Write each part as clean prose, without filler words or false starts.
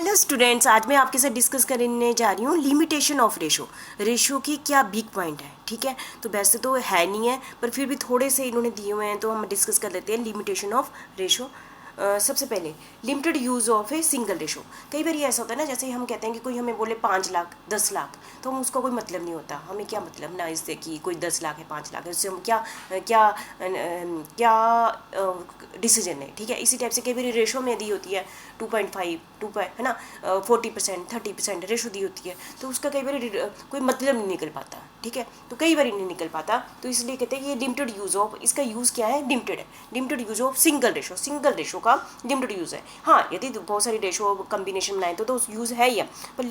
Hello students, आज मैं आपके साथ डिस्कस करने जा रही हूँ लिमिटेशन ऑफ रेशो की क्या बिग पॉइंट है। ठीक है, तो वैसे तो है नहीं है पर फिर भी थोड़े से इन्होंने दिए हुए हैं तो हम डिस्कस कर लेते हैं लिमिटेशन ऑफ रेशो। सबसे पहले limited use of a single ratio. कई बार ये ऐसा होता है ना, जैसे हम कहते हैं कि कोई हमें बोले 5 लाख 10 लाख, तो हम उसका कोई मतलब नहीं होता। हमें क्या मतलब ना इससे कि कोई 10 लाख है 5 लाख है, उससे हम क्या क्या क्या डिसीजन है। ठीक है, इसी टाइप से कई बार रेशो में दी होती है 2.5 है ना, 40% 30% रेशो दी होती है, तो उसका कई बार कोई मतलब नहीं निकल पाता। ठीक है, तो कई बार नहीं निकल पाता, तो इसलिए कहते हैं ये लिमिटेड यूज़ ऑफ, इसका यूज़ क्या है, लिमिटेड है। Limited use of single ratio का लिमिटेड यूज़ है। हाँ, यदि बहुत सारी रेशो कम्बिनेशन बनाए तो उस यूज़ है ही है, पर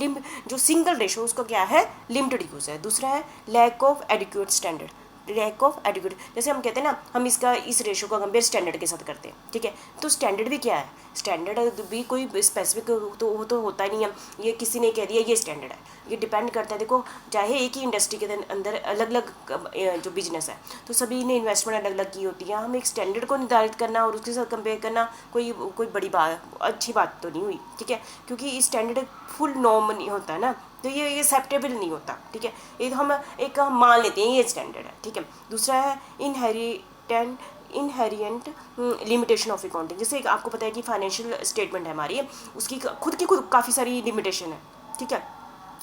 जो सिंगल रेशो उसका क्या है, लिमिटेड यूज़ है। दूसरा है lack of adequate standard. Lack of adequate, जैसे हम कहते हैं ना, हम इसका इस रेशो का कंपेयर स्टैंडर्ड के साथ करते हैं। ठीक है, तो स्टैंडर्ड भी क्या है, स्टैंडर्ड भी कोई स्पेसिफिक तो होता नहीं है। ये किसी ने कह दिया ये स्टैंडर्ड है, ये डिपेंड करता है। देखो, चाहे एक ही इंडस्ट्री के अंदर अलग अलग जो बिजनेस है, तो सभी ने इन्वेस्टमेंट अलग अलग की होती है। हम एक स्टैंडर्ड को निर्धारित करना और उसके साथ कंपेयर करना कोई बड़ी बात, अच्छी बात तो नहीं हुई। ठीक है, क्योंकि स्टैंडर्ड फुल नॉर्म नहीं होता ना, तो ये एक्सेप्टेबल नहीं होता। ठीक है, एक हम मान लेते हैं ये स्टैंडर्ड है। ठीक है, दूसरा है इनहेरिएंट लिमिटेशन ऑफ अकाउंटिंग। जैसे आपको पता है कि फाइनेंशियल स्टेटमेंट है हमारी, उसकी खुद काफ़ी सारी लिमिटेशन है। ठीक है,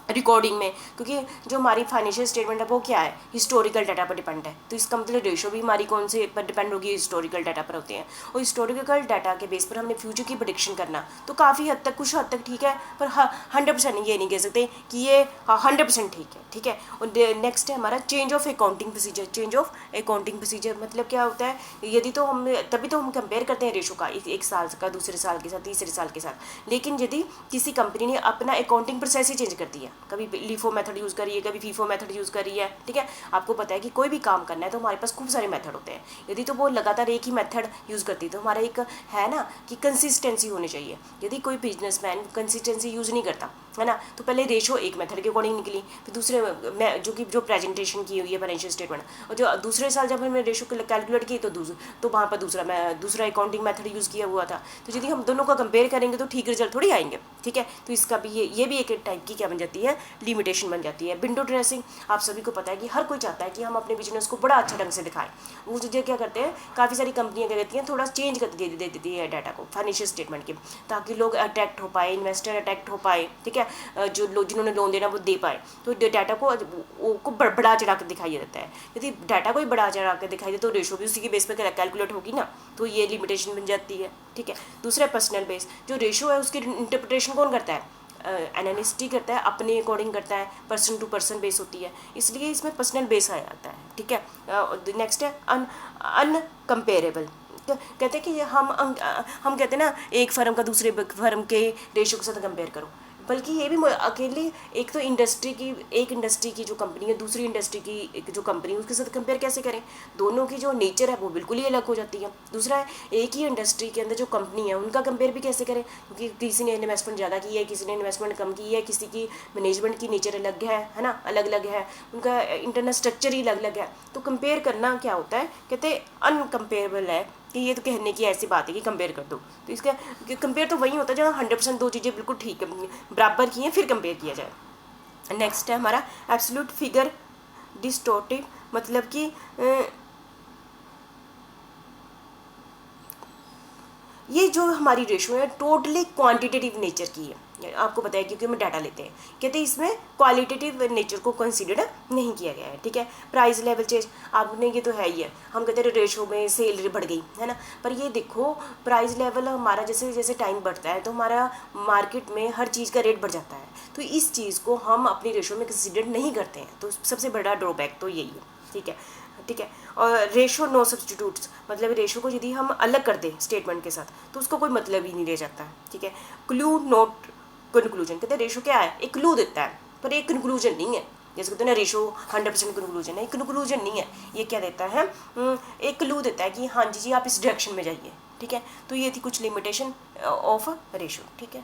रिकॉर्डिंग में, क्योंकि जो हमारी फाइनेंशियल स्टेटमेंट है वो क्या है, हिस्टोरिकल डाटा पर डिपेंड है। तो इसका मतलब रेशो भी हमारी कौन से पर डिपेंड होगी, हिस्टोरिकल डाटा पर होते हैं। और हिस्टोरिकल डाटा के बेस पर हमने फ्यूचर की प्रेडिक्शन करना, तो काफ़ी हद तक, कुछ हद तक ठीक है, पर 100% ये नहीं कह सकते कि ये 100% ठीक है। ठीक है, और नेक्स्ट है हमारा change of accounting procedure. Change of accounting procedure मतलब क्या होता है, यदि तो हम तभी तो हम कंपेयर करते हैं रेशो का एक साल का दूसरे साल के साथ, तीसरे साल के साथ। लेकिन यदि किसी कंपनी ने अपना अकाउंटिंग प्रोसेस ही चेंज कर दिया, कभी लीफो मेथड यूज़ करिए, कभी फीफो मेथड यूज़ करिए। ठीक है, आपको पता है कि कोई भी काम करना है तो हमारे पास खूब सारे मेथड होते हैं। यदि तो वो लगातार एक ही मेथड यूज़ करती है, तो हमारा एक है ना कि कंसिस्टेंसी होनी चाहिए। यदि कोई बिजनेसमैन कंसिस्टेंसी यूज़ नहीं करता है ना, तो पहले रेशो एक मेथड के अकॉर्डिंग निकली, फिर दूसरे में जो प्रेजेंटेशन की हुई है फाइनेंशियल स्टेटमेंट, और जो दूसरे साल जब हमने रेशो कैलकुलेट की तो वहाँ पर दूसरा अकाउंटिंग मेथड यूज़ किया हुआ था। तो यदि हम दोनों का कंपेयर करेंगे तो ठीक रिजल्ट थोड़ी आएंगे। ठीक है, तो इसका भी ये भी एक टाइप की क्या बन जाती है, लिमिटेशन बन जाती है। विंडो ड्रेसिंग, आप सभी को पता है कि हर कोई चाहता है कि हम अपने बिजनेस को बड़ा अच्छा ढंग से दिखाएं। वो चीज़ें क्या करते हैं, काफ़ी सारी कंपनियां क्या करती हैं, थोड़ा चेंज कर दे देती है डाटा को फाइनेंशियल स्टेटमेंट के, ताकि लोग अट्रैक्ट हो पाए, इन्वेस्टर अट्रैक्ट हो पाए। ठीक है, जो लोग जिन्होंने लोन देना वो दे पाए, तो डाटा को बड़ा चढ़ा कर दिखाई देता है। यदि डाटा को ही बड़ा चढ़ा कर दिखाई दे तो रेशो भी उसी के बेस पर कैलकुलेट होगी ना, तो ये लिमिटेशन बन जाती है। ठीक है, दूसरा पर्सनल बेस, जो रेशो है उसकी इंटरप्रिटेशन कौन करता है, एनालिस्ट ही करता है, अपने अकॉर्डिंग करता है, पर्सन टू पर्सन बेस होती है, इसलिए इसमें पर्सनल बेस आ जाता है। ठीक है, नेक्स्ट है अनकम्पेरेबल। कहते हैं कि हम कहते हैं ना, एक फर्म का दूसरे फर्म के रेशो के साथ कंपेयर करो, बल्कि ये भी अकेले एक इंडस्ट्री की जो कंपनी है दूसरी इंडस्ट्री की एक जो कंपनी है उसके साथ कंपेयर कैसे करें, दोनों की जो नेचर है वो बिल्कुल ही अलग हो जाती है। दूसरा है, एक ही इंडस्ट्री के अंदर जो कंपनी है उनका कंपेयर भी कैसे करें, क्योंकि किसी ने इन्वेस्टमेंट ज़्यादा की है, किसी ने इन्वेस्टमेंट कम की है, किसी की मैनेजमेंट की नेचर अलग है ना, अलग अलग है, उनका इंटरनल स्ट्रक्चर ही अलग अलग है। तो कंपेयर करना क्या होता है, कहते हैं अनकम्पेरेबल है, कि ये तो कहने की ऐसी बात है कि कंपेयर कर दो। तो इसका कंपेयर तो वही होता है जहाँ 100% दो चीज़ें बिल्कुल ठीक है बराबर की हैं फिर कंपेयर किया जाए। नेक्स्ट है हमारा एब्सोल्यूट फिगर डिस्टोर्टिव, मतलब कि ये जो हमारी रेशो है टोटली क्वांटिटेटिव नेचर की है। आपको पता है क्योंकि हम डाटा लेते हैं, कहते हैं इसमें क्वालिटेटिव नेचर को कंसीडर नहीं किया गया है। ठीक है, प्राइस लेवल चेंज, आपने ये तो है ही है, हम कहते हैं रेशो में सेल बढ़ गई है ना, पर ये देखो प्राइस लेवल हमारा जैसे जैसे टाइम बढ़ता है तो हमारा मार्केट में हर चीज़ का रेट बढ़ जाता है, तो इस चीज़ को हम अपनी रेशो में कंसीडर नहीं करते हैं, तो सबसे बड़ा ड्रॉबैक तो यही है। ठीक है, ठीक है, और रेशो नो सब्सटीट्यूट्स, मतलब रेशो को यदि हम अलग कर दें स्टेटमेंट के साथ तो उसका कोई मतलब ही नहीं रह जाता है। ठीक है, क्लू नोट कंक्लूजन, कहते हैं रेशो क्या है, एक क्लू देता है पर एक कंक्लूजन नहीं है। जैसे कहते हैं ना रेशो 100% कंक्लूजन है, एक कंक्लूजन नहीं है, ये क्या देता है, एक क्लू देता है कि हाँ जी आप इस डायरेक्शन में जाइए। ठीक है, तो ये थी कुछ लिमिटेशन ऑफ रेशो। ठीक है।